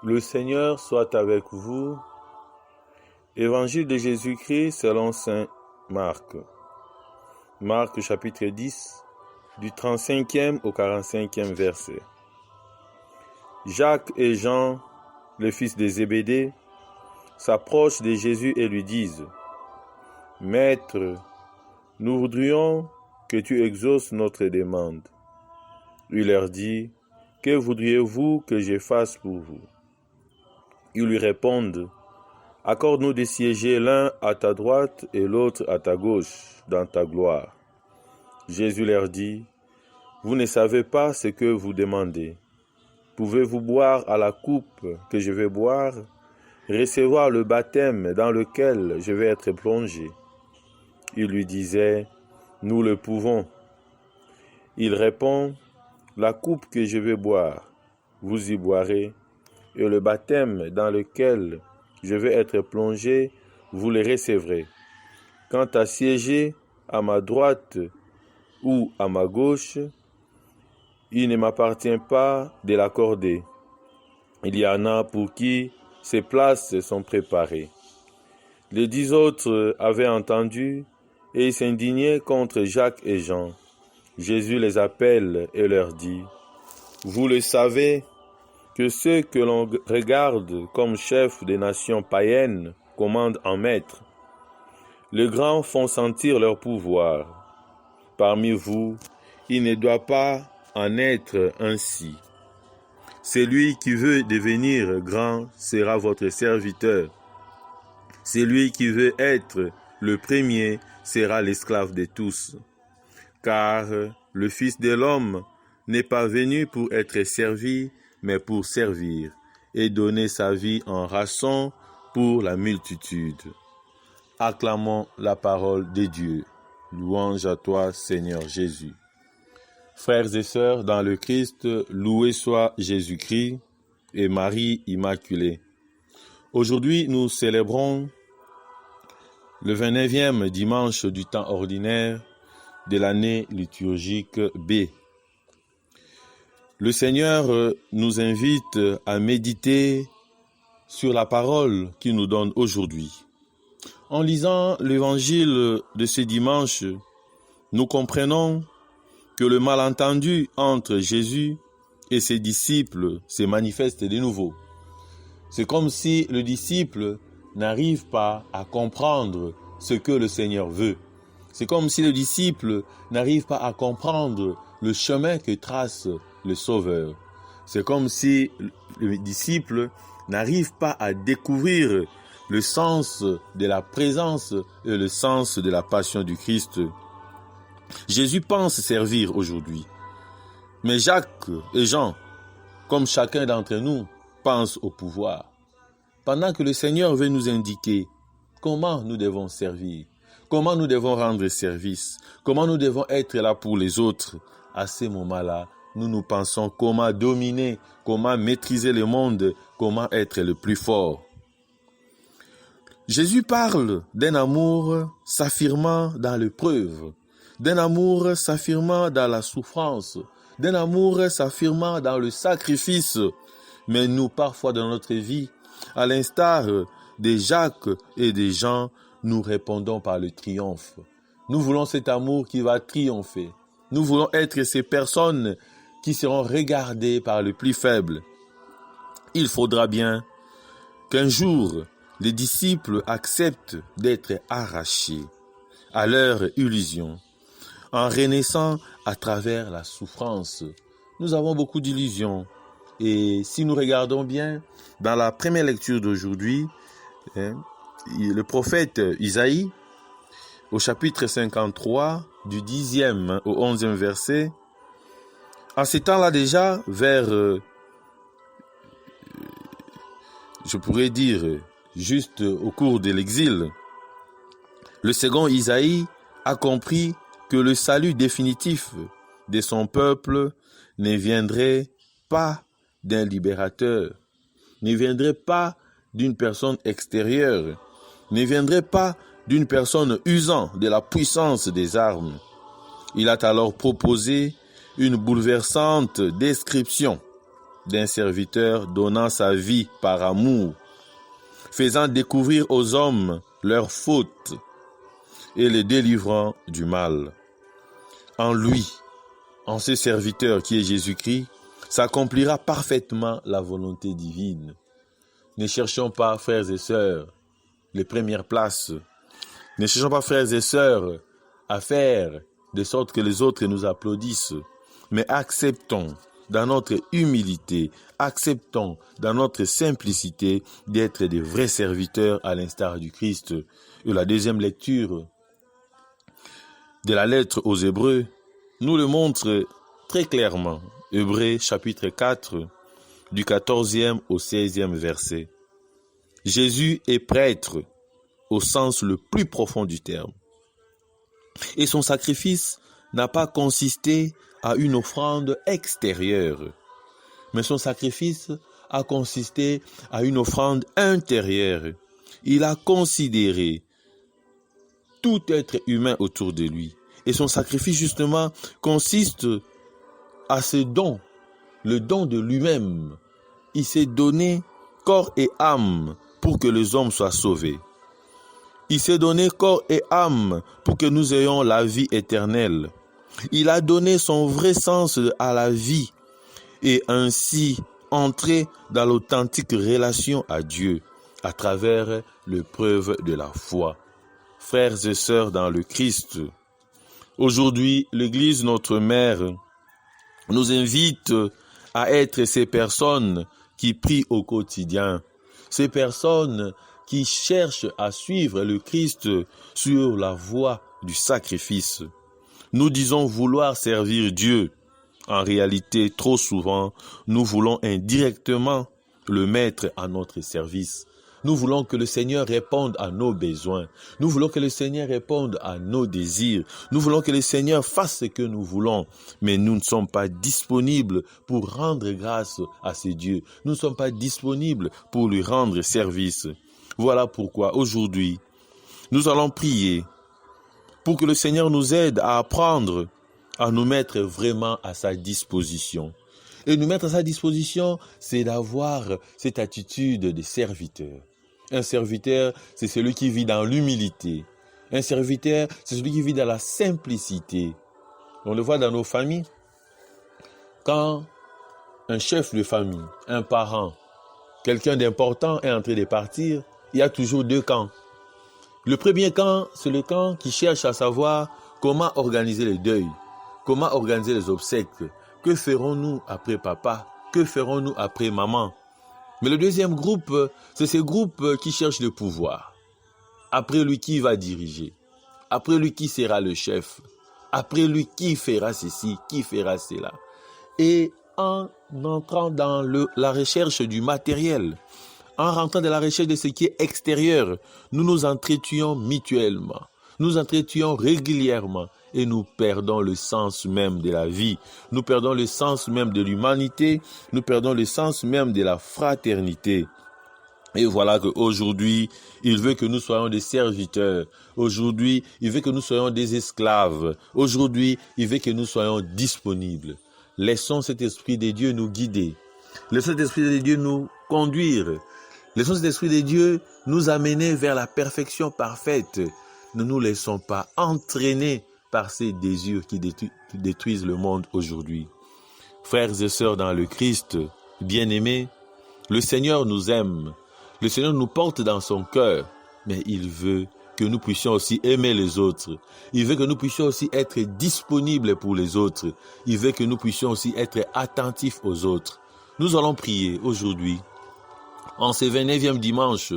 Le Seigneur soit avec vous. Évangile de Jésus-Christ selon saint Marc. Marc chapitre 10, du 35e au 45e verset. Jacques et Jean, le fils de Zébédée, s'approchent de Jésus et lui disent : « Maître, nous voudrions que tu exauces notre demande. » Il leur dit : « Que voudriez-vous que je fasse pour vous ?» Ils lui répondent : « Accorde-nous de siéger l'un à ta droite et l'autre à ta gauche dans ta gloire. » Jésus leur dit : « Vous ne savez pas ce que vous demandez. Pouvez-vous boire à la coupe que je vais boire, recevoir le baptême dans lequel je vais être plongé ?» Il lui disait : « Nous le pouvons. » Il répond : « La coupe que je vais boire, vous y boirez, et le baptême dans lequel je vais être plongé, vous le recevrez. Quant à siéger à ma droite ou à ma gauche, il ne m'appartient pas de l'accorder. Il y en a pour qui ces places sont préparées. » Les 10 autres avaient entendu et ils s'indignaient contre Jacques et Jean. Jésus les appelle et leur dit : « Vous le savez, que ceux que l'on regarde comme chefs des nations païennes commandent en maître. Les grands font sentir leur pouvoir. Parmi vous, il ne doit pas en être ainsi. Celui qui veut devenir grand sera votre serviteur. Celui qui veut être le premier sera l'esclave de tous. Car le Fils de l'homme n'est pas venu pour être servi, mais pour servir et donner sa vie en rançon pour la multitude. » Acclamons la parole de Dieu. Louange à toi, Seigneur Jésus. Frères et sœurs dans le Christ, loué soit Jésus-Christ et Marie Immaculée. Aujourd'hui, nous célébrons le 29e dimanche du temps ordinaire de l'année liturgique B. Le Seigneur nous invite à méditer sur la parole qu'il nous donne aujourd'hui. En lisant l'évangile de ce dimanche, nous comprenons que le malentendu entre Jésus et ses disciples se manifeste de nouveau. C'est comme si le disciple n'arrive pas à comprendre ce que le Seigneur veut. C'est comme si le disciple n'arrive pas à comprendre le chemin que trace le Sauveur. C'est comme si le disciple n'arrive pas à découvrir le sens de la présence et le sens de la passion du Christ. Jésus pense servir aujourd'hui. Mais Jacques et Jean, comme chacun d'entre nous, pensent au pouvoir. Pendant que le Seigneur veut nous indiquer comment nous devons servir, comment nous devons rendre service, comment nous devons être là pour les autres, à ce moment-là, nous pensons comment dominer, comment maîtriser le monde, comment être le plus fort. Jésus parle d'un amour s'affirmant dans l'épreuve, d'un amour s'affirmant dans la souffrance, d'un amour s'affirmant dans le sacrifice. Mais nous, parfois dans notre vie, à l'instar de Jacques et de Jean, nous répondons par le triomphe. Nous voulons cet amour qui va triompher. Nous voulons être ces personnes qui seront regardées par le plus faible. Il faudra bien qu'un jour, les disciples acceptent d'être arrachés à leur illusion, en renaissant à travers la souffrance. Nous avons beaucoup d'illusions. Et si nous regardons bien, dans la première lecture d'aujourd'hui, le prophète Isaïe, au chapitre 53, du 10e au 11e verset, en ces temps-là déjà, vers, je pourrais dire, juste au cours de l'exil, le second Isaïe a compris que le salut définitif de son peuple ne viendrait pas d'un libérateur, ne viendrait pas d'une personne extérieure, ne viendrait pas d'une personne usant de la puissance des armes. Il a alors proposé une bouleversante description d'un serviteur donnant sa vie par amour, faisant découvrir aux hommes leurs fautes et les délivrant du mal. En lui, en ce serviteur qui est Jésus-Christ, s'accomplira parfaitement la volonté divine. Ne cherchons pas, frères et sœurs, les premières places. Ne cherchons pas, frères et sœurs, à faire de sorte que les autres nous applaudissent, mais acceptons dans notre humilité, acceptons dans notre simplicité d'être des vrais serviteurs à l'instar du Christ. Et la deuxième lecture de la lettre aux Hébreux nous le montre très clairement. Hébreux chapitre 4, du 14e au 16e verset. Jésus est prêtre au sens le plus profond du terme. Et son sacrifice n'a pas consisté à une offrande extérieure, mais son sacrifice a consisté à une offrande intérieure. Il a considéré tout être humain autour de lui. Et son sacrifice, justement, consiste à ce don, le don de lui-même. Il s'est donné corps et âme pour que les hommes soient sauvés. Il s'est donné corps et âme pour que nous ayons la vie éternelle. Il a donné son vrai sens à la vie et ainsi entrer dans l'authentique relation à Dieu à travers l'épreuve de la foi. Frères et sœurs dans le Christ, aujourd'hui, l'Église, notre mère, nous invite à être ces personnes qui prient au quotidien, ces personnes qui cherchent à suivre le Christ sur la voie du sacrifice. Nous disons vouloir servir Dieu. En réalité, trop souvent, nous voulons indirectement le mettre à notre service. Nous voulons que le Seigneur réponde à nos besoins. Nous voulons que le Seigneur réponde à nos désirs. Nous voulons que le Seigneur fasse ce que nous voulons. Mais nous ne sommes pas disponibles pour rendre grâce à ce Dieu. Nous ne sommes pas disponibles pour lui rendre service. Voilà pourquoi aujourd'hui, nous allons prier pour que le Seigneur nous aide à apprendre à nous mettre vraiment à sa disposition. Et nous mettre à sa disposition, c'est d'avoir cette attitude de serviteur. Un serviteur, c'est celui qui vit dans l'humilité. Un serviteur, c'est celui qui vit dans la simplicité. On le voit dans nos familles. Quand un chef de famille, un parent, quelqu'un d'important est en train de partir, il y a toujours deux camps. Le premier camp, c'est le camp qui cherche à savoir comment organiser le deuil, comment organiser les obsèques. Que ferons-nous après papa? Que ferons-nous après maman? Mais le deuxième groupe, c'est ce groupe qui cherche le pouvoir. Après lui, qui va diriger? Après lui, qui sera le chef? Après lui, qui fera ceci? Qui fera cela? Et en entrant dans la recherche du matériel, en rentrant dans la recherche de ce qui est extérieur, nous nous entretuons mutuellement. Nous entretuons régulièrement et nous perdons le sens même de la vie. Nous perdons le sens même de l'humanité. Nous perdons le sens même de la fraternité. Et voilà qu'aujourd'hui, il veut que nous soyons des serviteurs. Aujourd'hui, il veut que nous soyons des esclaves. Aujourd'hui, il veut que nous soyons disponibles. Laissons cet Esprit de Dieu nous guider. Laissons cet Esprit de Dieu nous conduire. Laissons cet Esprit de Dieu nous amener vers la perfection parfaite. Ne nous laissons pas entraîner par ces désirs qui détruisent le monde aujourd'hui. Frères et sœurs dans le Christ, bien-aimés, le Seigneur nous aime. Le Seigneur nous porte dans son cœur, mais il veut que nous puissions aussi aimer les autres. Il veut que nous puissions aussi être disponibles pour les autres. Il veut que nous puissions aussi être attentifs aux autres. Nous allons prier aujourd'hui, en ce 29e dimanche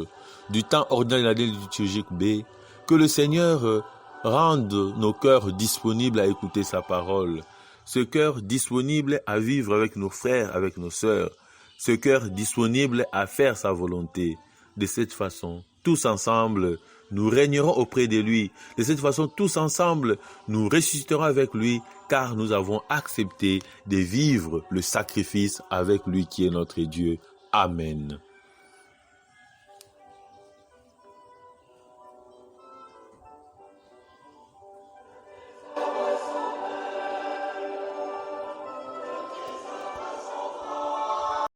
du temps ordinaire de l'année liturgique B, que le Seigneur rende nos cœurs disponibles à écouter sa parole. Ce cœur disponible à vivre avec nos frères, avec nos sœurs. Ce cœur disponible à faire sa volonté. De cette façon, tous ensemble, nous régnerons auprès de lui. De cette façon, tous ensemble, nous ressusciterons avec lui, car nous avons accepté de vivre le sacrifice avec lui qui est notre Dieu. Amen.